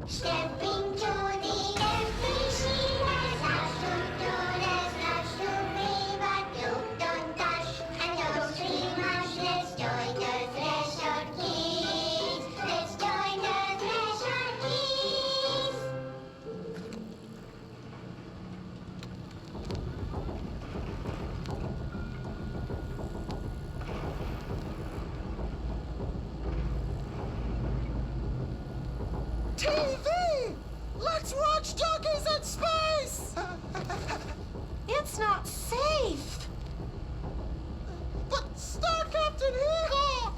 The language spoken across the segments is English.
Stepping to the empty she has lots to do, there's lots to be, but you don't touch and don't scream hush. Let's join the Threshold Kids. Let's join the Threshold Kids. TV! Let's watch Donkeys in Space! It's not safe. But Star Captain Hero!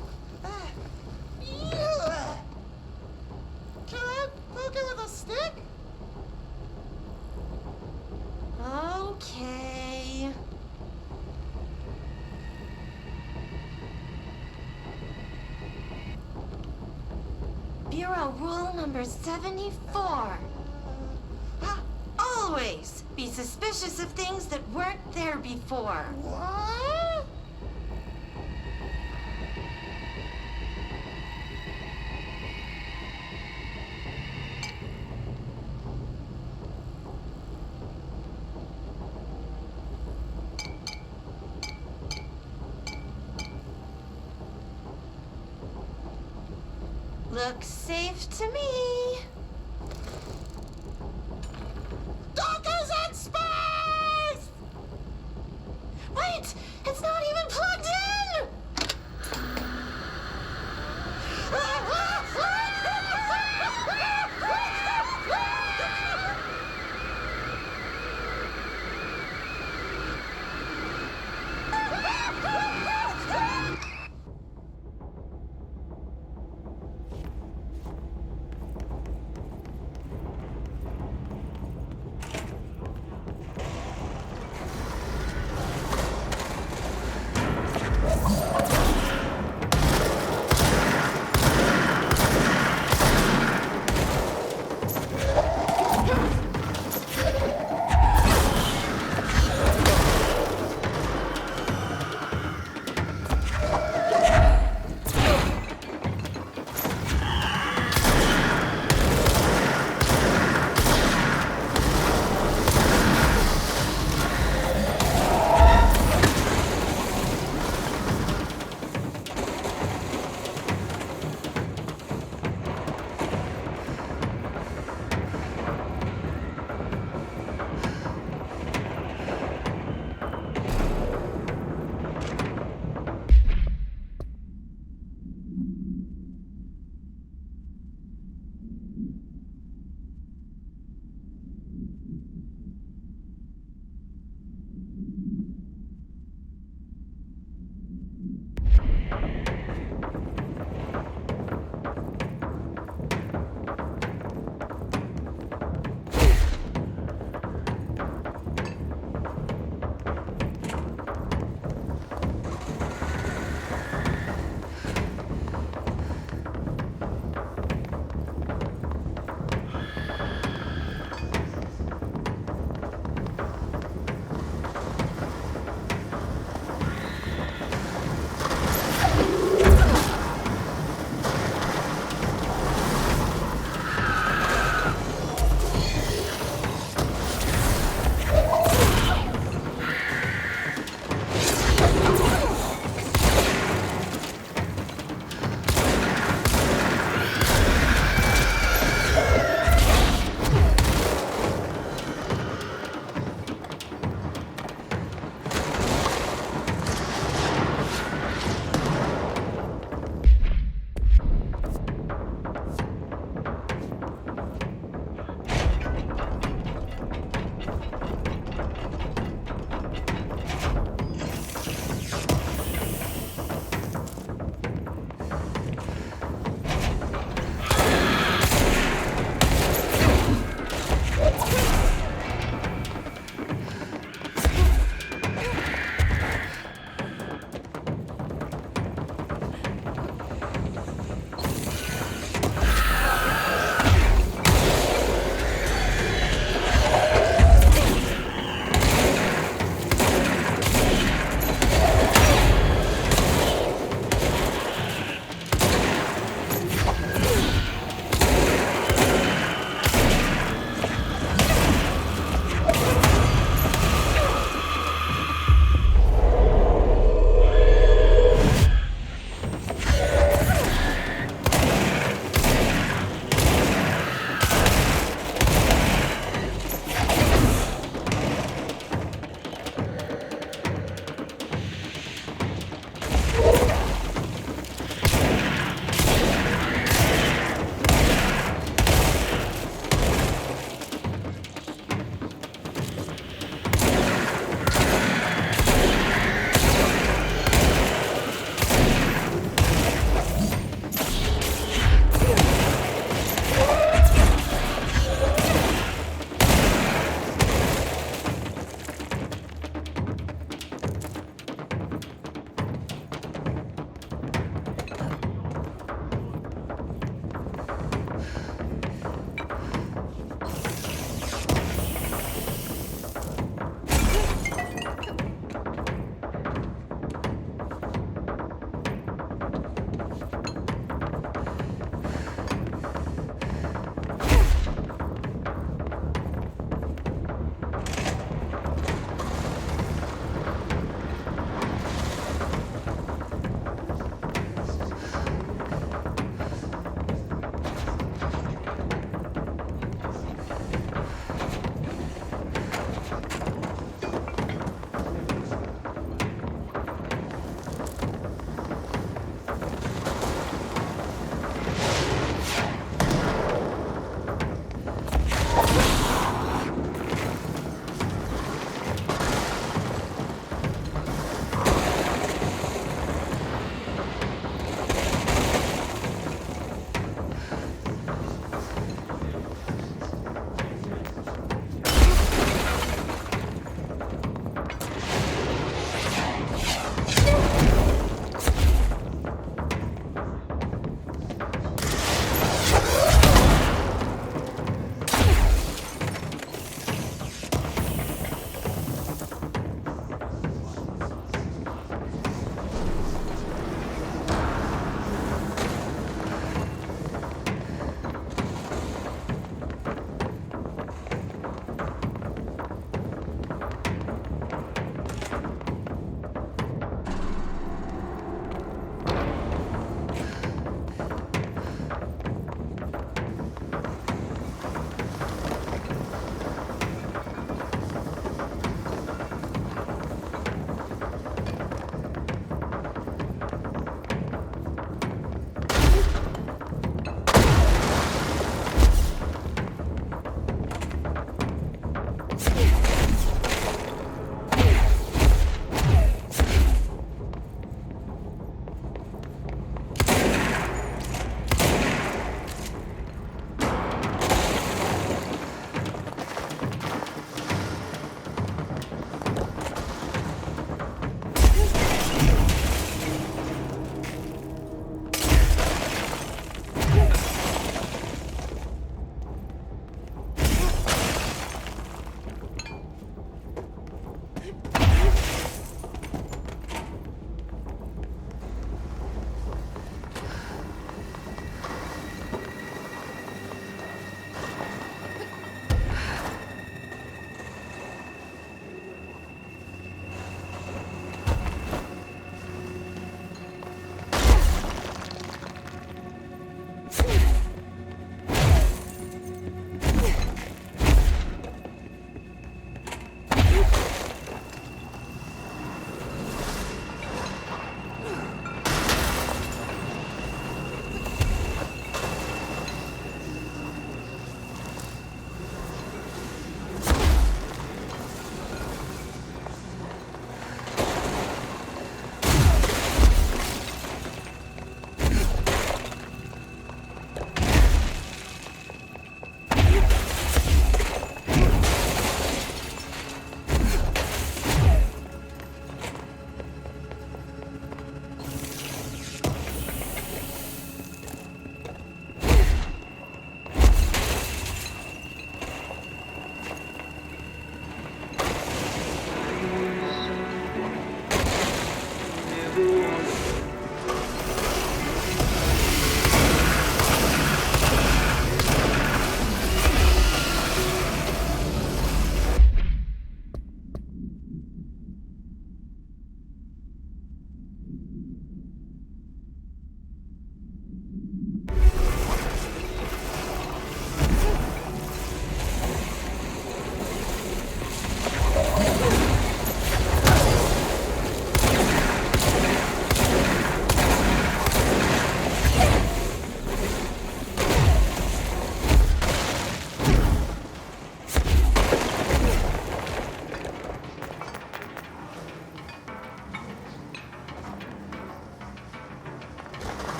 Can I poke it with a stick? Okay. Bureau rule number 74. Always be suspicious of things that weren't there before. What? Looks safe to me. Donkeys in Space! Wait! It's not even plugged in!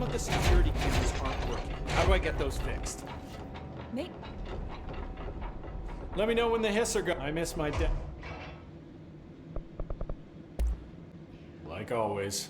some of the security cameras aren't working. How do I get those fixed? Nate? Let me know when the hiss are go. I miss my like always.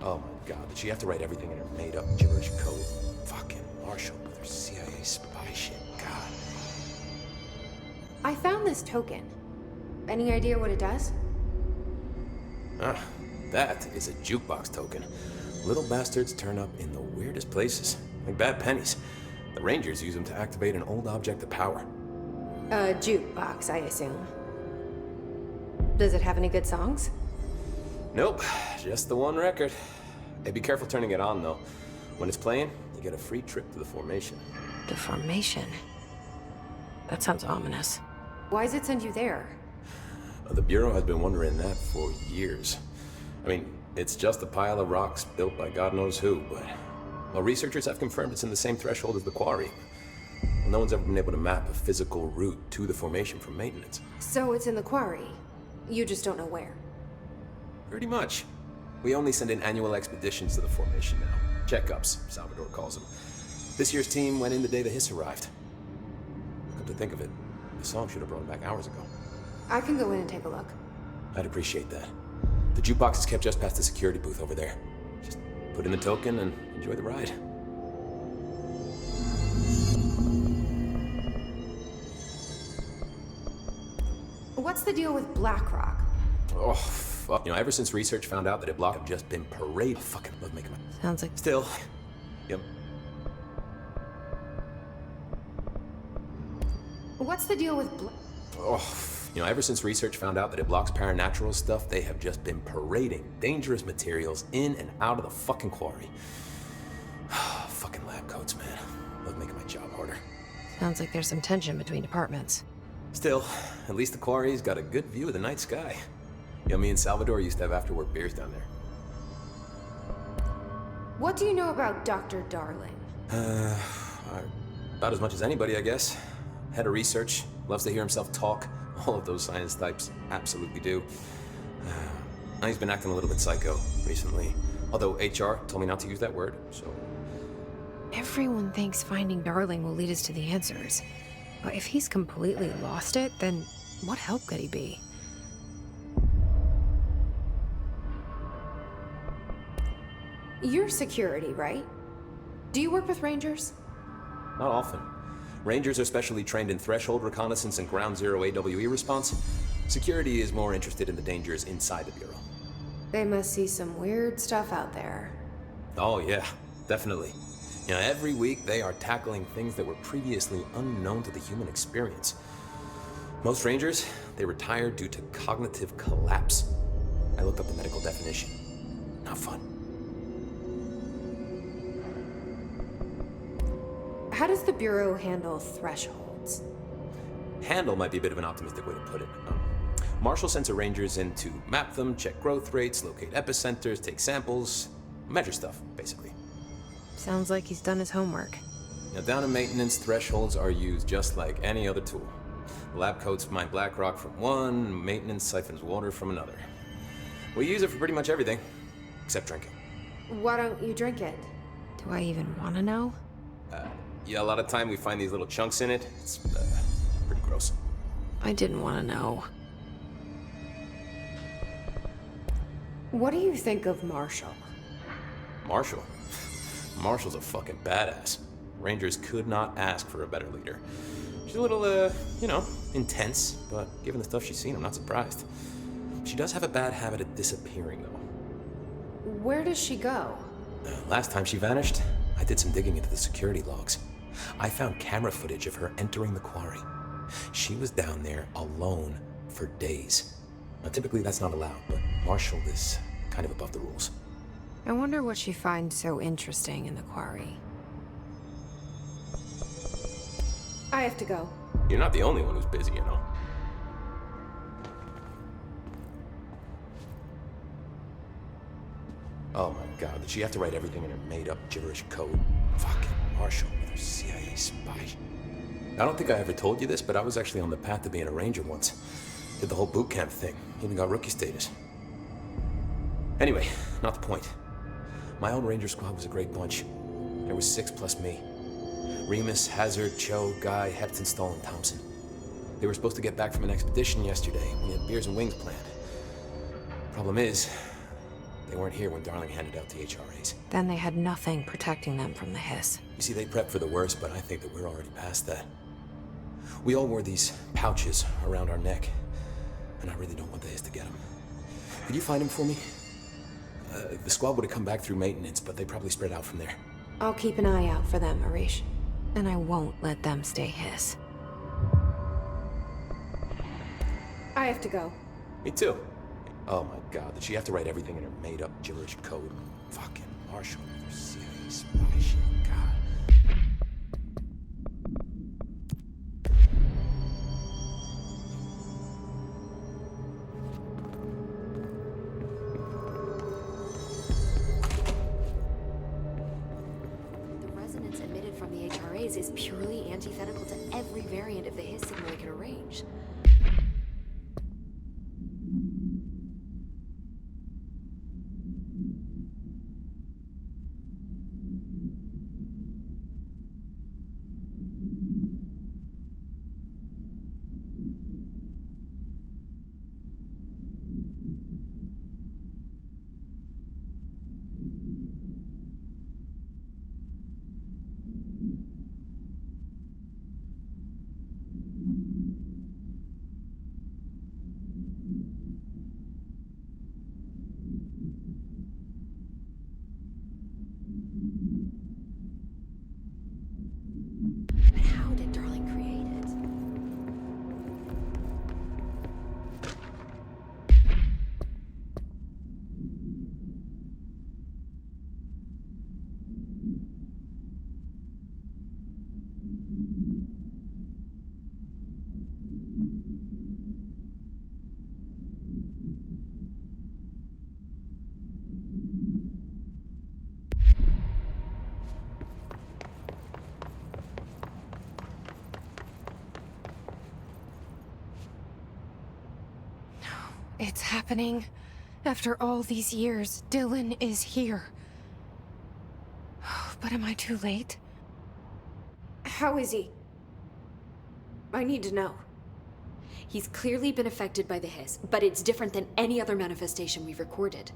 Oh my god, did she have to write everything in her made-up gibberish code? Fucking Marshall with her CIA spy shit, god. I found this token. Any idea what it does? Ah, that is a jukebox token. Little bastards turn up in the weirdest places, like bad pennies. The Rangers use them to activate an old object of power. A jukebox, I assume. Does it have any good songs? Nope, just the one record. Hey, be careful turning it on, though. When it's playing, you get a free trip to the formation. The formation? That sounds ominous. Why does it send you there? The Bureau has been wondering that for years. I mean, it's just a pile of rocks built by God knows who, but... Well, researchers have confirmed it's in the same threshold as the quarry. Well, no one's ever been able to map a physical route to the formation from maintenance. So it's in the quarry. You just don't know where. Pretty much. We only send in annual expeditions to the formation now. Checkups, Salvador calls them. This year's team went in the day the hiss arrived. Come to think of it, the song should have brought him back hours ago. I can go in and take a look. I'd appreciate that. The jukebox is kept just past the security booth over there. Just put in the token and enjoy the ride. What's the deal with BlackRock? Oh, fuck. You know, ever since research found out that it blocked, I've just been parade. Fucking love making my... Sounds like... Still. Yep. What's the deal with Oh, you know, ever since research found out that it blocks paranatural stuff, they have just been parading dangerous materials in and out of the fucking quarry. Fucking lab coats, man. Love making my job harder. Sounds like there's some tension between departments. Still, at least the quarry's got a good view of the night sky. You know, me and Salvador used to have after-work beers down there. What do you know about Dr. Darling? About as much as anybody, I guess. Head of research, loves to hear himself talk. All of those science types absolutely do. He's been acting a little bit psycho recently. Although HR told me not to use that word, so... Everyone thinks finding Darling will lead us to the answers. But if he's completely lost it, then what help could he be? You're security, right? Do you work with Rangers? Not often. Rangers are specially trained in threshold reconnaissance and ground zero AWE response. Security is more interested in the dangers inside the Bureau. They must see some weird stuff out there. Oh yeah, definitely. You know, every week they are tackling things that were previously unknown to the human experience. Most Rangers, they retire due to cognitive collapse. I looked up the medical definition. Not fun. How does the Bureau handle thresholds? Handle might be a bit of an optimistic way to put it. Marshall sends her Rangers in to map them, check growth rates, locate epicenters, take samples, measure stuff, basically. Sounds like he's done his homework. Now, down in maintenance, thresholds are used just like any other tool. The lab coats mine black rock from one, maintenance siphons water from another. We use it for pretty much everything, except drinking. Why don't you drink it? Do I even want to know? Yeah, a lot of time we find these little chunks in it. It's pretty gross. I didn't want to know. What do you think of Marshall? Marshall? Marshall's a fucking badass. Rangers could not ask for a better leader. She's a little, intense, but given the stuff she's seen, I'm not surprised. She does have a bad habit of disappearing, though. Where does she go? Last time she vanished, I did some digging into the security logs. I found camera footage of her entering the quarry. She was down there alone for days. Now, typically that's not allowed, but Marshall is kind of above the rules. I wonder what she finds so interesting in the quarry. I have to go. You're not the only one who's busy, you know. Oh my god, did she have to write everything in her made-up gibberish code? Fucking Marshall with her CIA spy. I don't think I ever told you this, but I was actually on the path to being a Ranger once. Did the whole boot camp thing, even got rookie status. Anyway, not the point. My own Ranger squad was a great bunch. There was 6 plus me. Remus, Hazard, Cho, Guy, Hepton, Stahl, and Thompson. They were supposed to get back from an expedition yesterday. We had beers and wings planned. Problem is, they weren't here when Darling handed out the HRAs. Then they had nothing protecting them from the hiss. You see, they prepped for the worst, but I think that we're already past that. We all wore these pouches around our neck, and I really don't want the hiss to get them. Could you find them for me? The squad would have come back through maintenance, but they probably spread out from there. I'll keep an eye out for them, Arish. And I won't let them stay hiss. I have to go. Me too. Oh my god, did she have to write everything in her made-up gibberish code? Fucking Marshall with her CIA spy shit, god. The resonance emitted from the HRAs is purely antithetical to every variant of the hiss signal it can arrange. It's happening. After all these years, Dylan is here. But am I too late? How is he? I need to know. He's clearly been affected by the hiss, but it's different than any other manifestation we've recorded.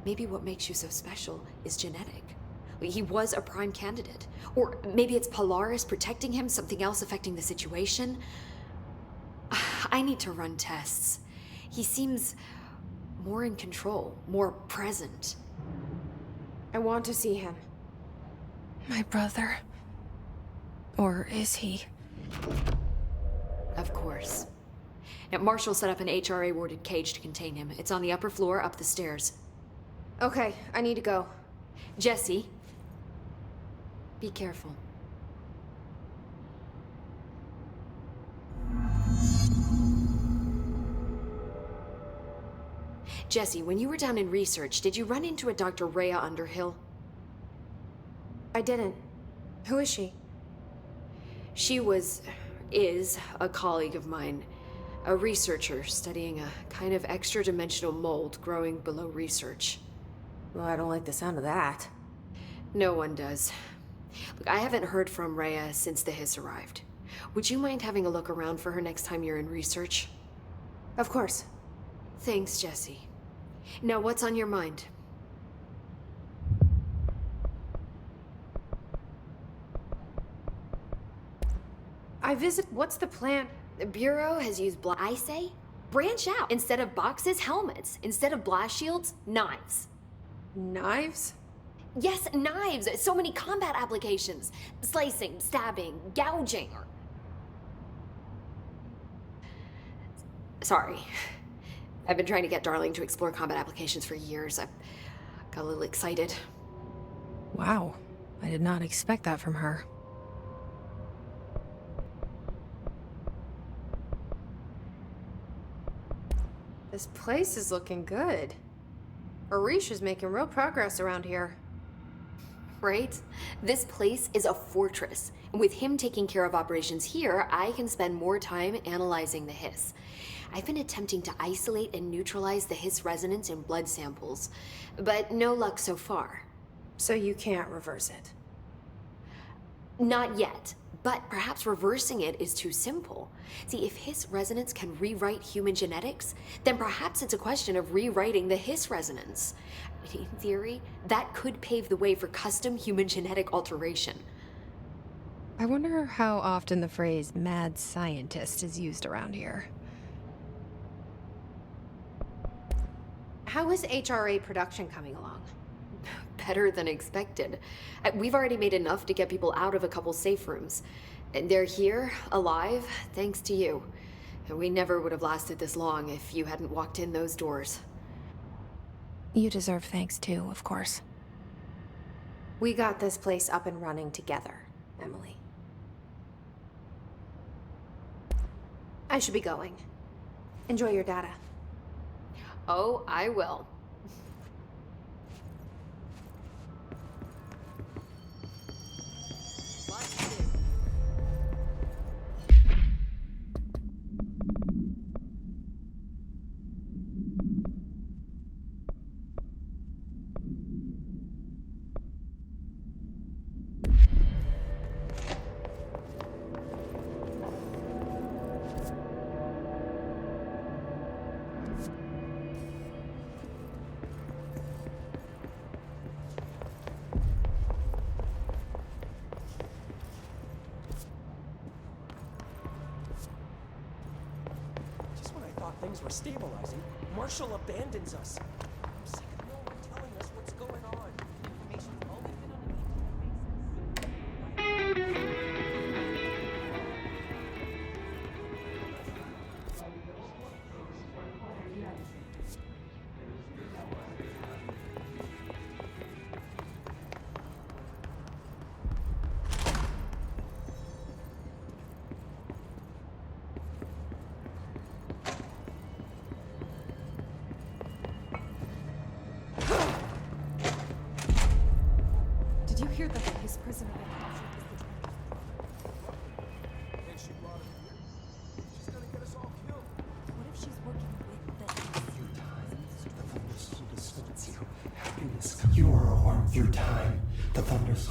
Maybe what makes you so special is genetic. He was a prime candidate. Or maybe it's Polaris protecting him, something else affecting the situation. I need to run tests. He seems more in control, more present. I want to see him. My brother. Or is he? Of course. Now, Marshall set up an HRA-warded cage to contain him. It's on the upper floor, up the stairs. Okay, I need to go. Jesse, be careful. Jesse, when you were down in research, did you run into a Dr. Rhea Underhill? I didn't. Who is she? She is a colleague of mine. A researcher studying a kind of extra-dimensional mold growing below research. Well, I don't like the sound of that. No one does. Look, I haven't heard from Rhea since the hiss arrived. Would you mind having a look around for her next time you're in research? Of course. Thanks, Jesse. Now, what's on your mind? What's the plan? The Bureau has used I say, branch out. Instead of boxes, helmets. Instead of blast shields, knives. Knives? Yes, knives. So many combat applications. Slicing, stabbing, gouging, or... Sorry. I've been trying to get Darling to explore combat applications for years. I got a little excited. Wow. I did not expect that from her. This place is looking good. Arish is making real progress around here. Right? This place is a fortress. And with him taking care of operations here, I can spend more time analyzing the hiss. I've been attempting to isolate and neutralize the hiss resonance in blood samples, but no luck so far. So you can't reverse it? Not yet, but perhaps reversing it is too simple. See, if hiss resonance can rewrite human genetics, then perhaps it's a question of rewriting the hiss resonance. In theory, that could pave the way for custom human genetic alteration. I wonder how often the phrase mad scientist is used around here. How is HRA production coming along? Better than expected. We've already made enough to get people out of a couple safe rooms. And they're here, alive, thanks to you. And we never would have lasted this long if you hadn't walked in those doors. You deserve thanks too, of course. We got this place up and running together, Emily. I should be going. Enjoy your data. Oh, I will. Things were stabilizing. Marshall abandons us. I'm sick of no one telling us what's going on. Information's only been on a basis.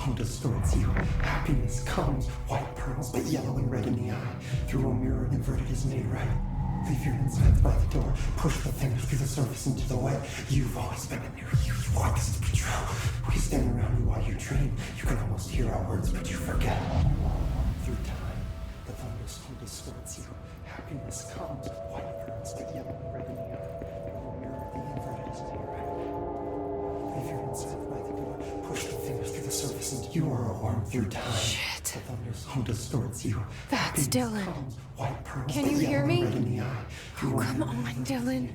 home distorts you. Happiness comes, white pearls, but yellow and red in the eye. Through a mirror inverted is made right. Leave your insides by the door. Push the fingers through the surface into the wet. You've always been a new you. You want this to be true. We stand around you while you dream. You can almost hear our words, but you forget. Through time, the thunderstorm distorts you. Happiness comes, white pearls, but yellow and red in the eye. Through a mirror, the inverted is made right. Leave your insides by the door. Push the fingers through the surface into you are a worm through time. Shit. The thunderstorm distorts you. That's Dylan. White pearls, Can but you hear yellow and me? red in the eye. Oh, come on, Dylan.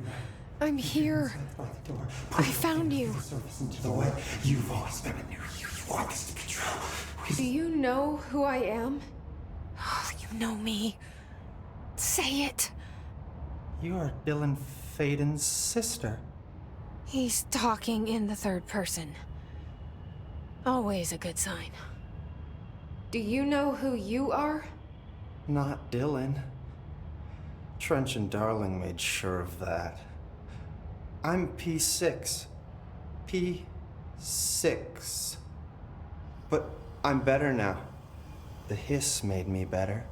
I'm here. I found you. You've always been a new you. You want this to be true. Do you know who I am? Oh, you know me. Say it. You are Dylan Faden's sister. He's talking in the third person. Always a good sign. Do you know who you are? Not Dylan. Trench and Darling made sure of that. I'm P6. P6. But I'm better now. The hiss made me better.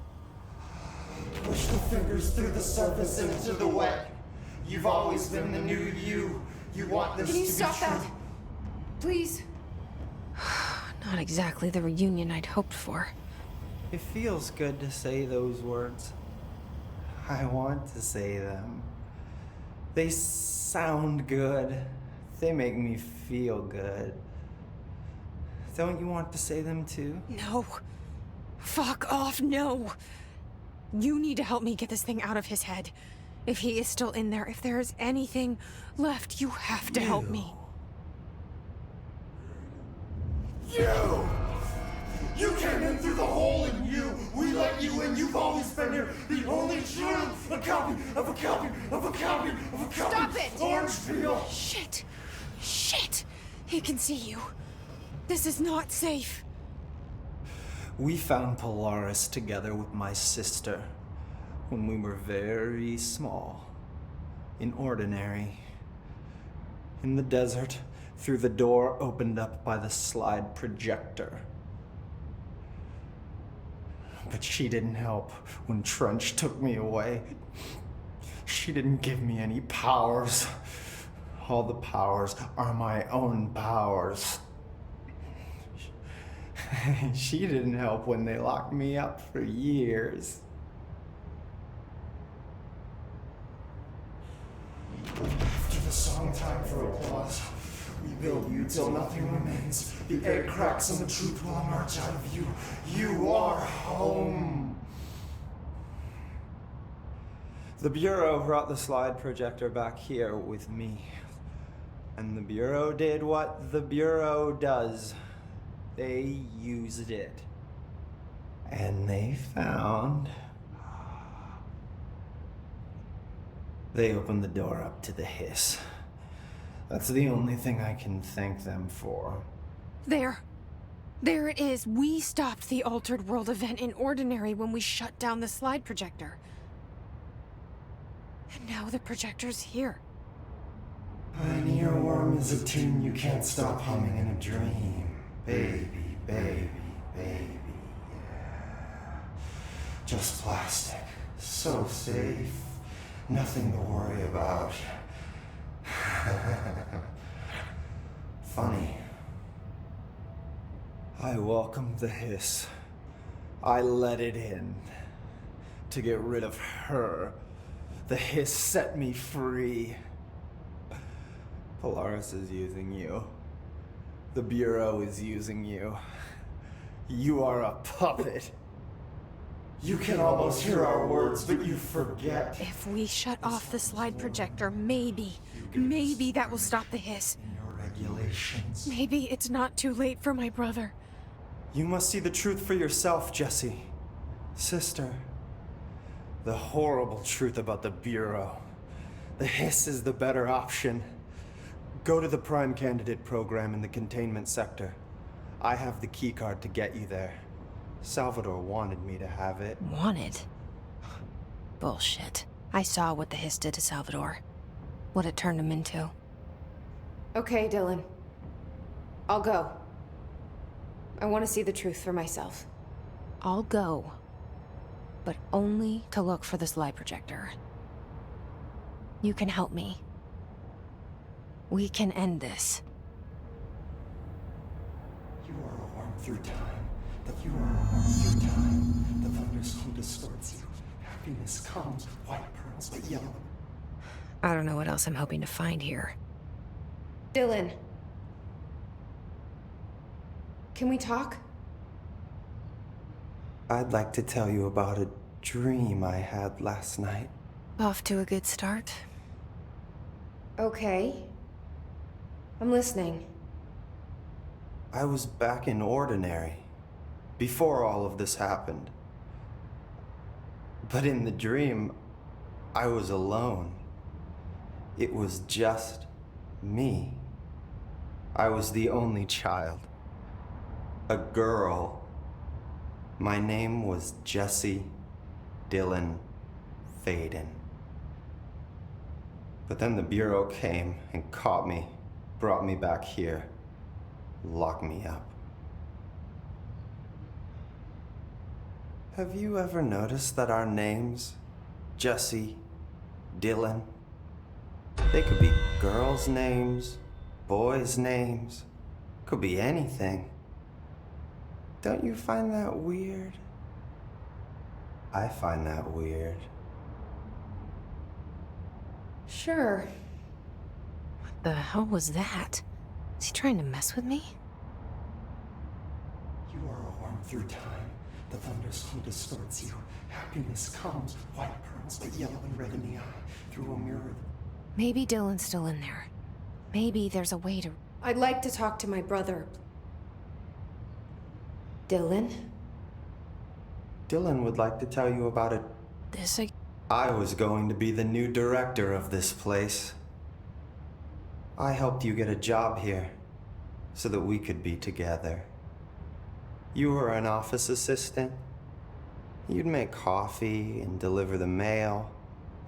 Push the fingers through the surface into the wet. You've always been the new you. You want this Can you to stop be true. that? Please? Not exactly the reunion I'd hoped for. It feels good to say those words. I want to say them. They sound good. They make me feel good. Don't you want to say them too? No. Fuck off, no. You need to help me get this thing out of his head. If he is still in there, if there is anything left, you have to help me. You came in through the hole in you. We let you in. You've always been here. The only truth. A copy of a copy of a copy of a copy. Stop it! Orange peel. Shit. Shit. He can see you. This is not safe. We found Polaris together with my sister when we were very small, in Ordinary, in the desert, through the door opened up by the slide projector. But she didn't help when Trench took me away. She didn't give me any powers. All the powers are my own powers. She didn't help when they locked me up for years. After the song time for applause, we build you till nothing remains. The egg cracks and the truth will emerge out of you. You are home. The Bureau brought the slide projector back here with me. And the Bureau did what the Bureau does. They used it. And they found... They opened the door up to the hiss. That's the only thing I can thank them for. There. There it is. We stopped the Altered World event in Ordinary when we shut down the slide projector. And now the projector's here. An earworm is a tune you can't stop humming in a dream. Baby, baby, baby, yeah. Just plastic. So safe. Nothing to worry about. Funny. I welcomed the hiss. I let it in. To get rid of her. The hiss set me free. Polaris is using you. The Bureau is using you. You are a puppet. You can almost hear our words, but you forget. If we shut off the slide projector, maybe that will stop the hiss. In your regulations. Maybe it's not too late for my brother. You must see the truth for yourself, Jessie. Sister. The horrible truth about the Bureau. The hiss is the better option. Go to the Prime Candidate program in the containment sector. I have the keycard to get you there. Salvador wanted me to have it. Wanted? Bullshit. I saw what the hiss did to Salvador. What it turned him into. Okay, Dylan. I'll go. I want to see the truth for myself. I'll go, but only to look for this lie projector. You can help me. We can end this. You are a worm through time. You are a worm through time. The thunderstorm distorts you. Happiness comes, white pearls, but yellow. I don't know what else I'm hoping to find here. Dylan. Can we talk? I'd like to tell you about a dream I had last night. Off to a good start. Okay. I'm listening. I was back in Ordinary, before all of this happened. But in the dream, I was alone. It was just me. I was the only child. A girl. My name was Jesse Dylan Faden. But then the Bureau came and caught me, brought me back here, locked me up. Have you ever noticed that our names, Jesse, Dylan, they could be girls' names, boys' names, could be anything. Don't you find that weird? I find that weird. Sure. What the hell was that? Is he trying to mess with me? You are a worm through time. The thunderstorm distorts you. Happiness comes, white pearls, but yellow and red in the eye, through a mirror. Maybe Dylan's still in there. Maybe there's a way to... I'd like to talk to my brother. Dylan? Dylan would like to tell you about it. This I was going to be the new director of this place. I helped you get a job here, so that we could be together. You were an office assistant. You'd make coffee and deliver the mail,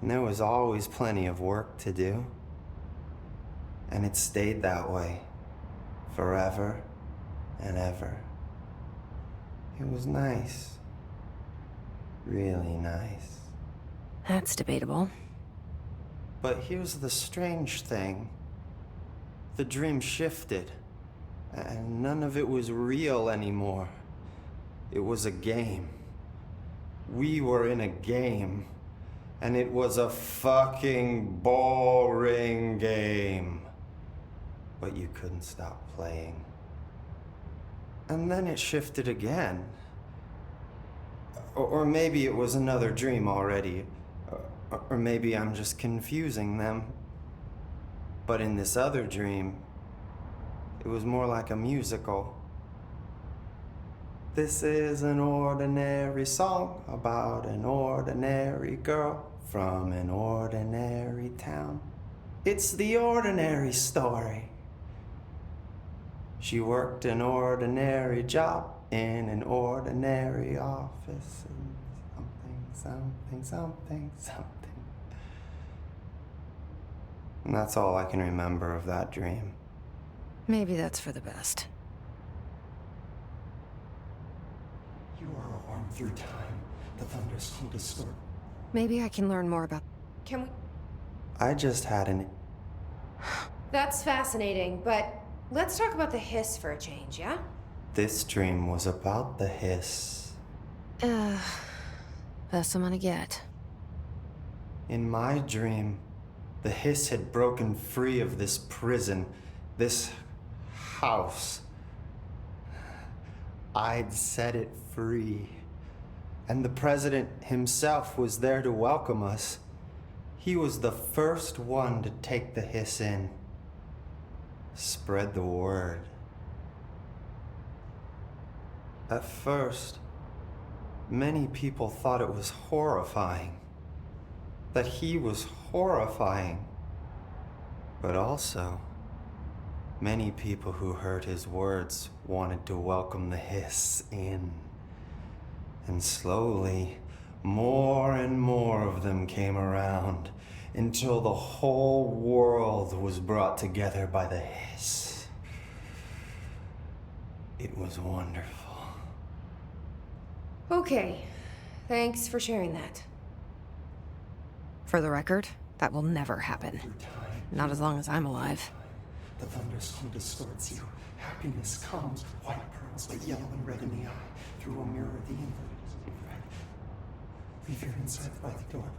and there was always plenty of work to do. And it stayed that way, forever and ever. It was nice. Really nice. That's debatable. But here's the strange thing. The dream shifted, and none of it was real anymore. It was a game. We were in a game, and it was a fucking boring game. But you couldn't stop playing. And then it shifted again. Or maybe it was another dream already. Or maybe I'm just confusing them. But in this other dream, it was more like a musical. This is an ordinary song about an ordinary girl from an ordinary town. It's the ordinary story. She worked an ordinary job in an ordinary office. Something. And that's all I can remember of that dream. Maybe that's for the best. You are a worm through time. The thunderstorm distort. Maybe I can learn more about... Can we... I just had an... That's fascinating, but let's talk about the hiss for a change, yeah? This dream was about the hiss. Best I'm gonna get. In my dream, the hiss had broken free of this prison, this house. I'd set it free. And the president himself was there to welcome us. He was the first one to take the hiss in. Spread the word. At first, many people thought it was horrifying. That he was horrifying. But also, many people who heard his words wanted to welcome the hiss in. And slowly, more and more of them came around until the whole world was brought together by the hiss. It was wonderful. Okay. Thanks for sharing that. For the record, that will never happen. Through time, Not as long as I'm alive. the thunderstorm distorts you. Happiness comes, white pearls, but yellow and red in the eye. Through a mirror, the inverted is red. Leave your insides by the door.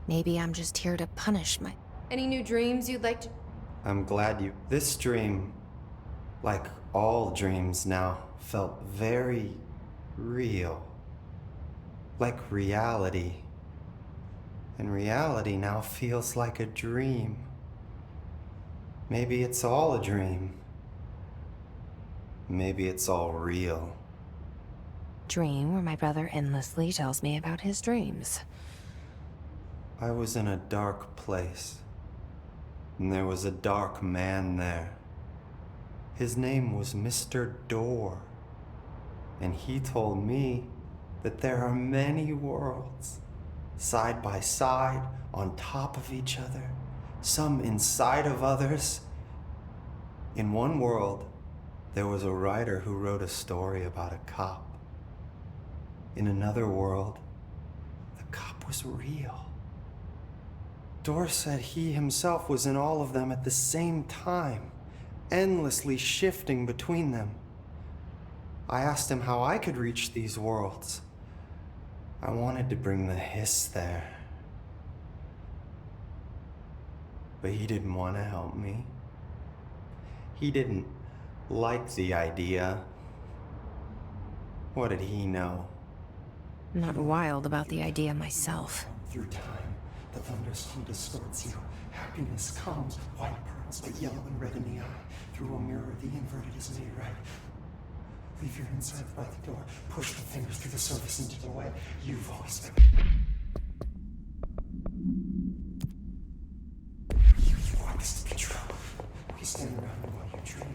Maybe I'm just here to punish my... Any new dreams you'd like to... I'm glad you... This dream, like all dreams now, felt very real. Like reality. And reality now feels like a dream. Maybe it's all a dream. Maybe it's all real. Dream where my brother endlessly tells me about his dreams. I was in a dark place. And there was a dark man there. His name was Mr. Door. And he told me that there are many worlds, side by side, on top of each other, some inside of others. In one world, there was a writer who wrote a story about a cop. In another world, the cop was real. Door said he himself was in all of them at the same time, endlessly shifting between them. I asked him how I could reach these worlds. I wanted to bring the hiss there. But he didn't want to help me. He didn't like the idea. What did he know? I'm not wild about the idea myself. Through time, the thunderstorm distorts you. Happiness comes, white pearls, but yellow and red in the eye. Through a mirror, the inverted is made right. Leave your insides by the door. Push the fingers through the surface into the way you've always been. You want this to be true. We stand around and while you dream.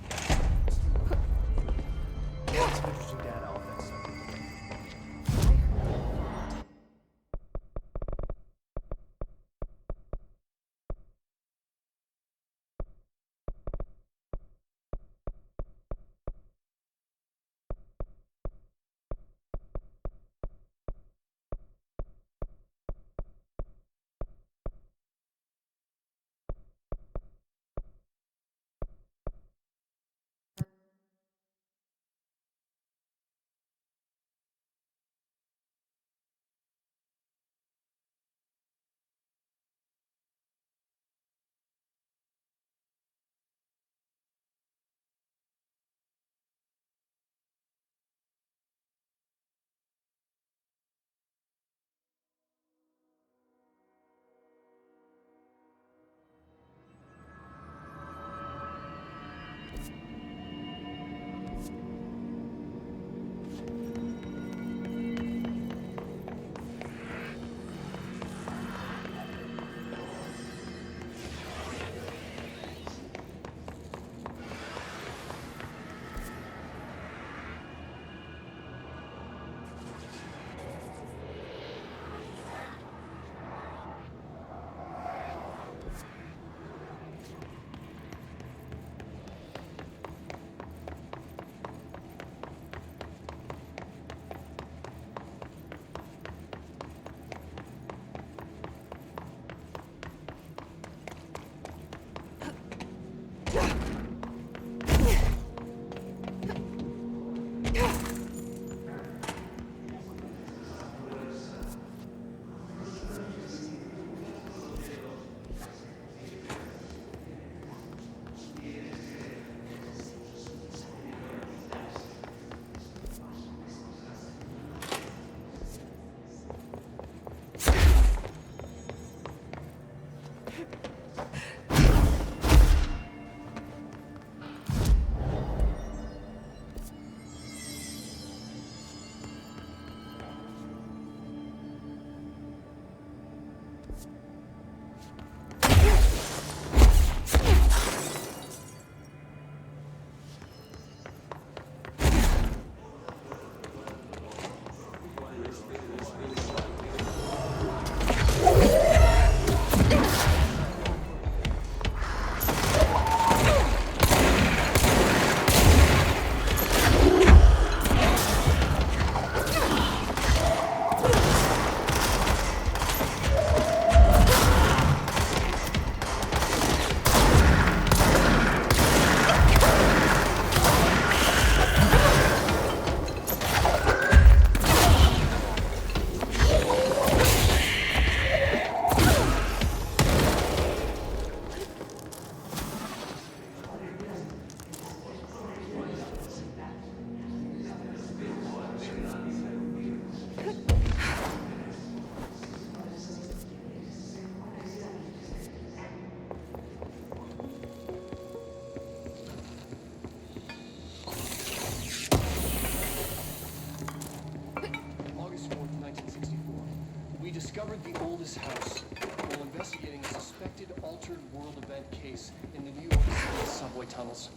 discovered the oldest house while investigating a suspected altered world event case in the New York City subway tunnels.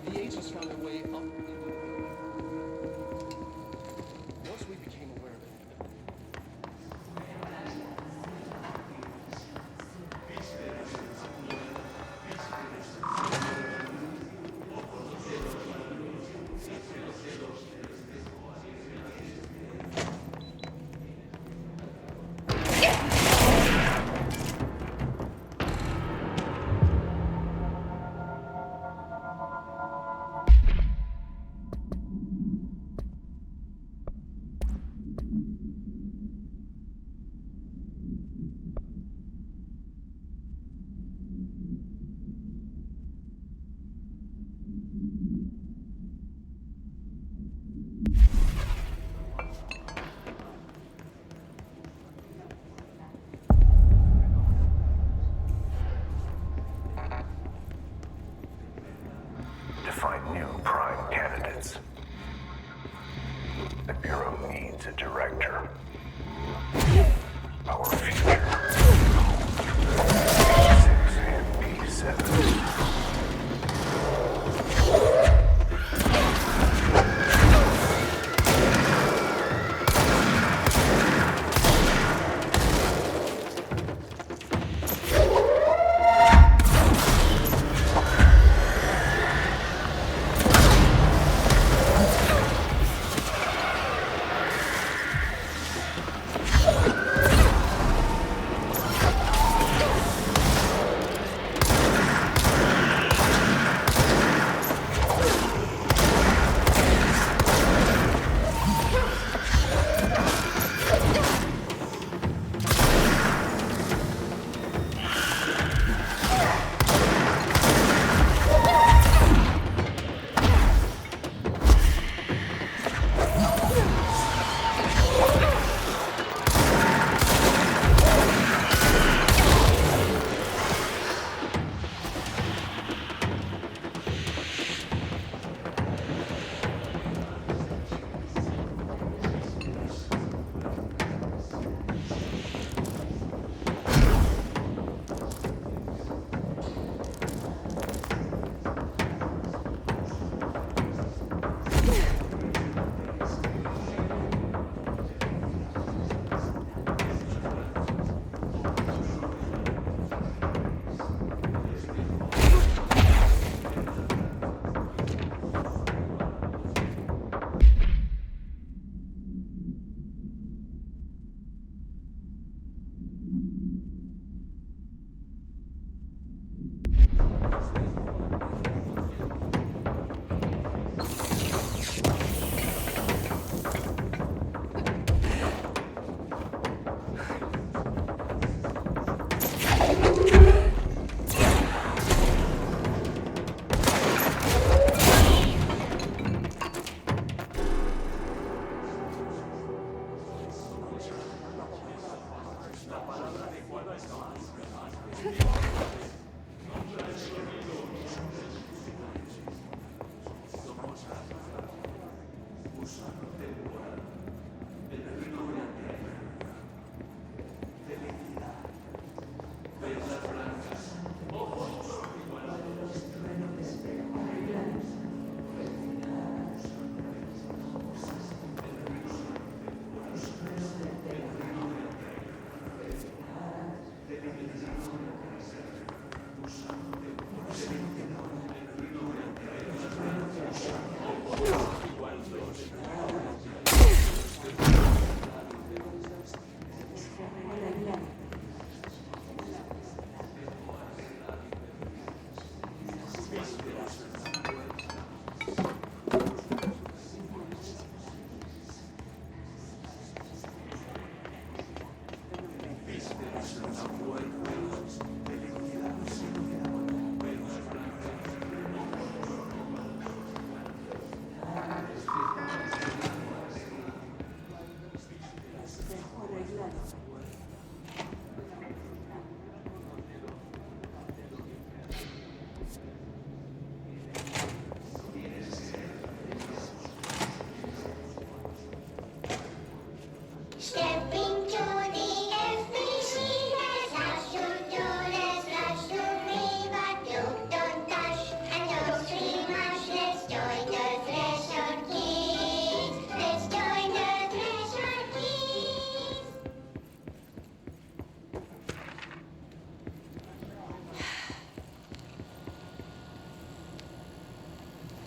The agents found their way up into the building. Once we became aware of it, to find new prime candidates. The Bureau needs a director. Our future. 6 and B7.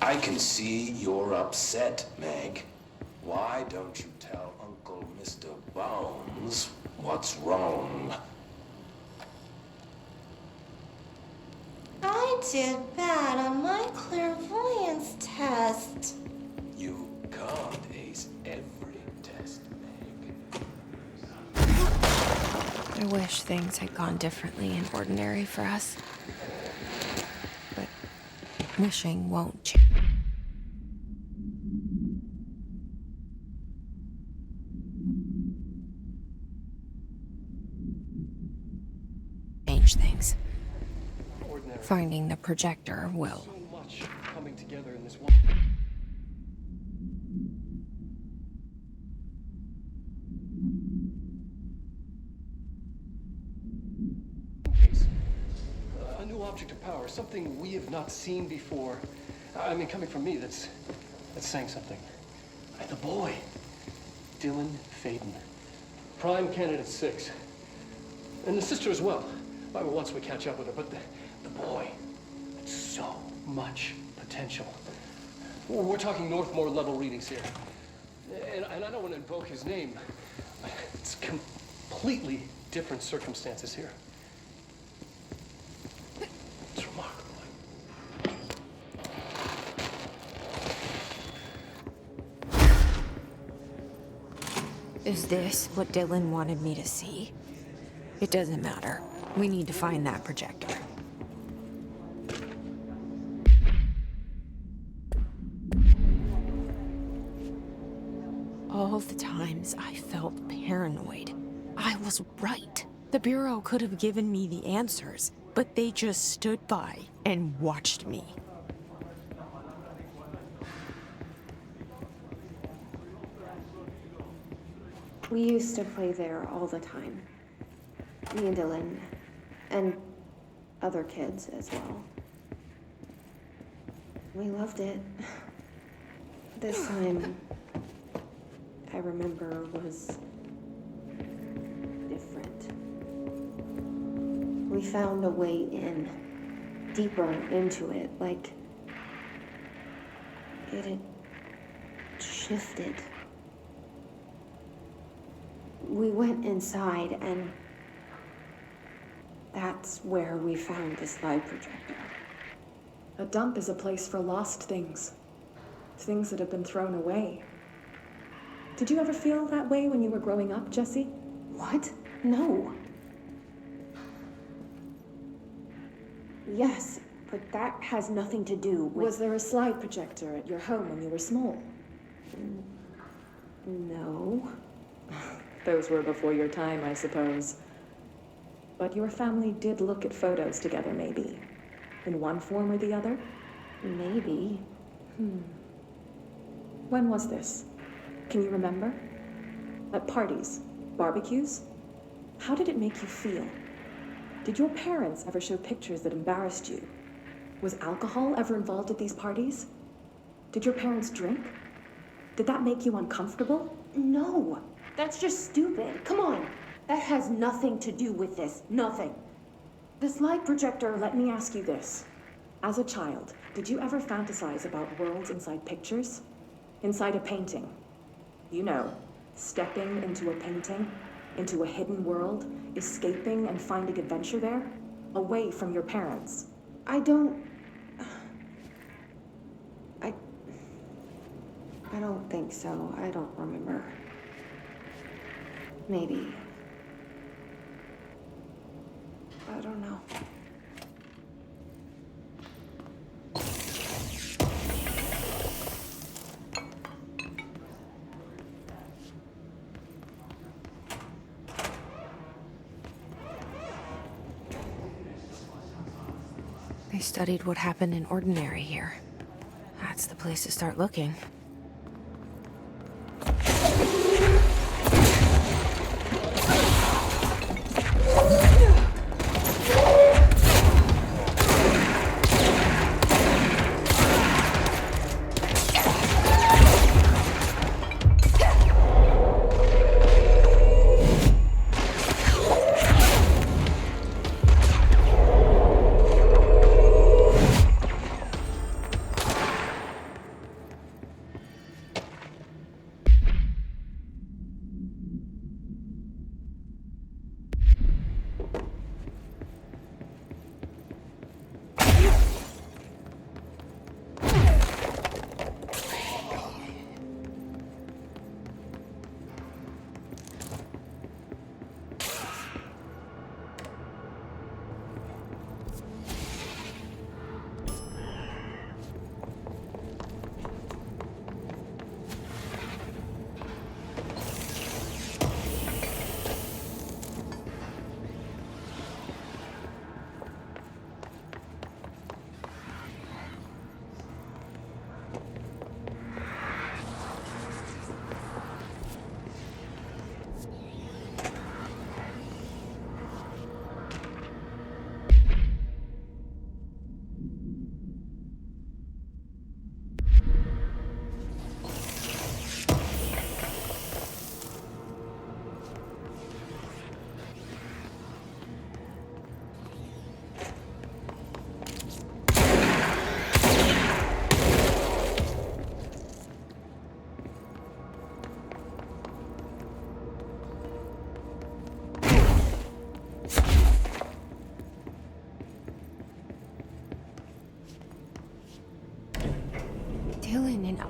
I can see you're upset, Meg. Why don't you tell Uncle Mr. Bones what's wrong? I did bad on my clairvoyance test. You can't ace every test, Meg. I wish things had gone differently in Ordinary for us. But wishing won't change. Things. Ordinary. Finding the projector will. So much coming together in this one case. A new object of power, something we have not seen before. I mean, coming from me, that's saying something. The boy, Dylan Faden, prime candidate 6, and the sister as well. Once we catch up with her, but the boy, so much potential. We're talking Northmore level readings here. And I don't want to invoke his name. It's completely different circumstances here. It's remarkable. Is this what Dylan wanted me to see? It doesn't matter. We need to find that projector. All the times I felt paranoid, I was right. The Bureau could have given me the answers, but they just stood by and watched me. We used to play there all the time. Me and Dylan, and other kids as well. We loved it. This time, I remember, was different. We found a way in, deeper into it, like it had shifted. We went inside, and that's where we found this light projector. A dump is a place for lost things. Things that have been thrown away. Did you ever feel that way when you were growing up, Jesse? What? No. Yes, but that has nothing to do with... Was there a slide projector at your home when you were small? No. Those were before your time, I suppose. But your family did look at photos together, maybe. In one form or the other? Maybe. When was this? Can you remember? At parties? Barbecues? How did it make you feel? Did your parents ever show pictures that embarrassed you? Was alcohol ever involved at these parties? Did your parents drink? Did that make you uncomfortable? No. That's just stupid. Come on. That has nothing to do with this. Nothing. This light projector, let me ask you this. As a child, did you ever fantasize about worlds inside pictures? Inside a painting? You know, stepping into a painting, into a hidden world, escaping and finding adventure there, away from your parents. I don't think so. I don't remember. Maybe. I don't know. They studied what happened in Ordinary here. That's the place to start looking.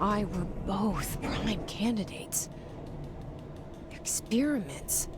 I were both prime candidates. Experiments.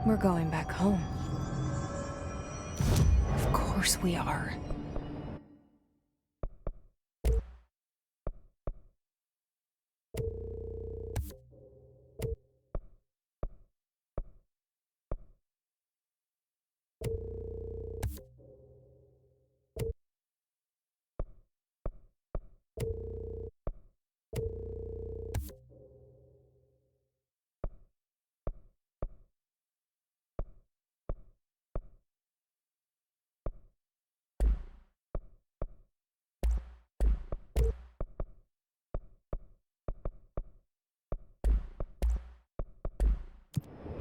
We're going back home. Of course we are.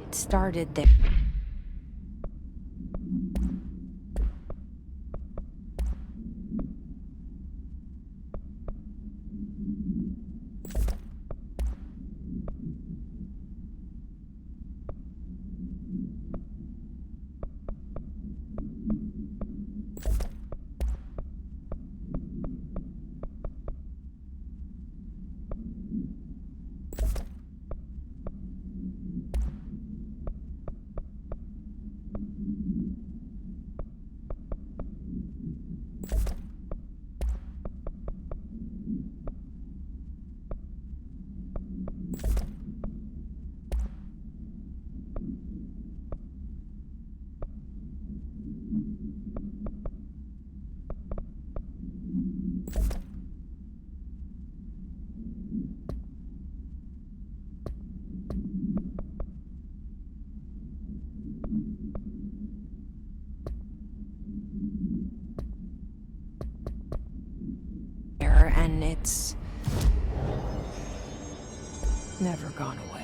It started there. And it's never gone away.